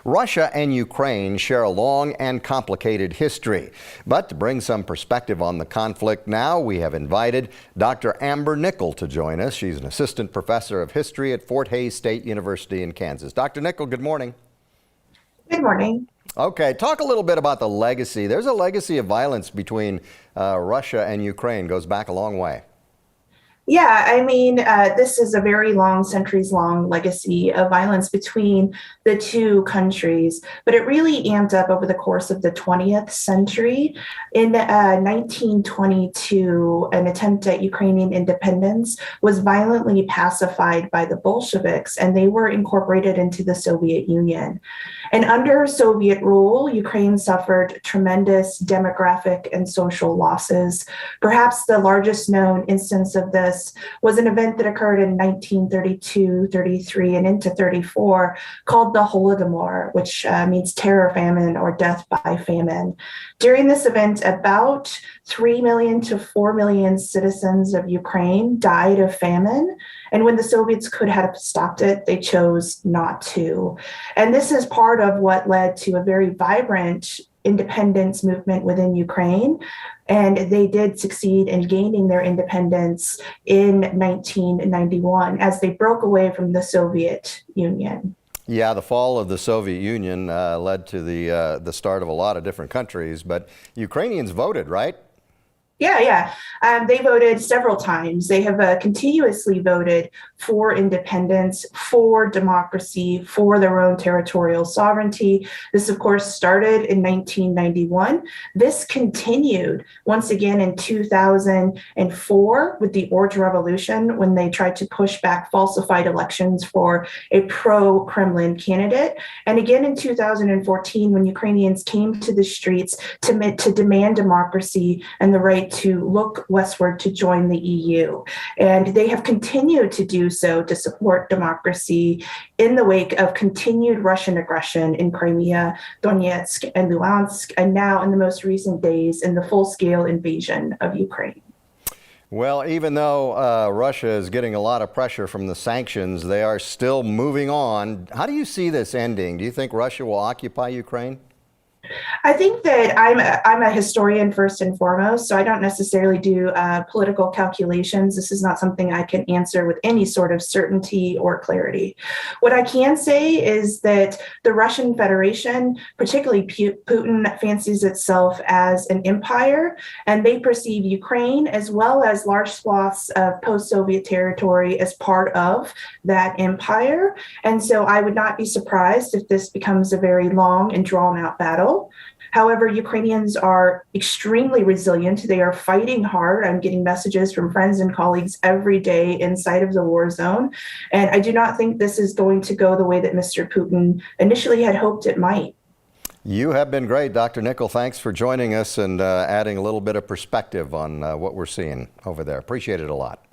Russia and Ukraine share a long and complicated history. But to bring some perspective on the conflict now, we have invited Dr. Nickell to join us. She's an assistant professor of history at Fort Hays State University in Kansas. Dr. Nickell, good morning. Good morning. Okay, talk a little bit about the legacy. There's a legacy of violence between Russia and Ukraine. Goes back a long way. Yeah, this is a very long, centuries-long legacy of violence between the two countries, but it really amped up over the course of the 20th century. In 1922, an attempt at Ukrainian independence was violently pacified by the Bolsheviks, and they were incorporated into the Soviet Union. And under Soviet rule, Ukraine suffered tremendous demographic and social losses. Perhaps the largest known instance of this was an event that occurred in 1932, 33, and into 34 called the Holodomor, which means terror famine or death by famine. During this event, about 3 million to 4 million citizens of Ukraine died of famine. And when the Soviets could have stopped it, they chose not to. And this is part of what led to a very vibrant independence movement within Ukraine. And they did succeed in gaining their independence in 1991 as they broke away from the Soviet Union. Yeah, the fall of the Soviet Union led to the start of a lot of different countries, but Ukrainians voted, right? Yeah. They voted several times. They have continuously voted for independence, for democracy, for their own territorial sovereignty. This, of course, started in 1991. This continued once again in 2004 with the Orange Revolution, when they tried to push back falsified elections for a pro-Kremlin candidate. And again in 2014, when Ukrainians came to the streets to demand democracy and the right to look westward to join the EU. And they have continued to do so to support democracy in the wake of continued Russian aggression in Crimea, Donetsk, and Luhansk, and now in the most recent days in the full-scale invasion of Ukraine. Well, even though Russia is getting a lot of pressure from the sanctions, they are still moving on. How do you see this ending? Do you think Russia will occupy Ukraine? I think that I'm a historian first and foremost, so I don't necessarily do political calculations. This is not something I can answer with any sort of certainty or clarity. What I can say is that the Russian Federation, particularly Putin, fancies itself as an empire, and they perceive Ukraine as well as large swaths of post-Soviet territory as part of that empire. And so I would not be surprised if this becomes a very long and drawn-out battle. However, Ukrainians are extremely resilient. They are fighting hard. I'm getting messages from friends and colleagues every day inside of the war zone. And I do not think this is going to go the way that Mr. Putin initially had hoped it might. You have been great, Dr. Nickell. Thanks for joining us and adding a little bit of perspective on what we're seeing over there. Appreciate it a lot.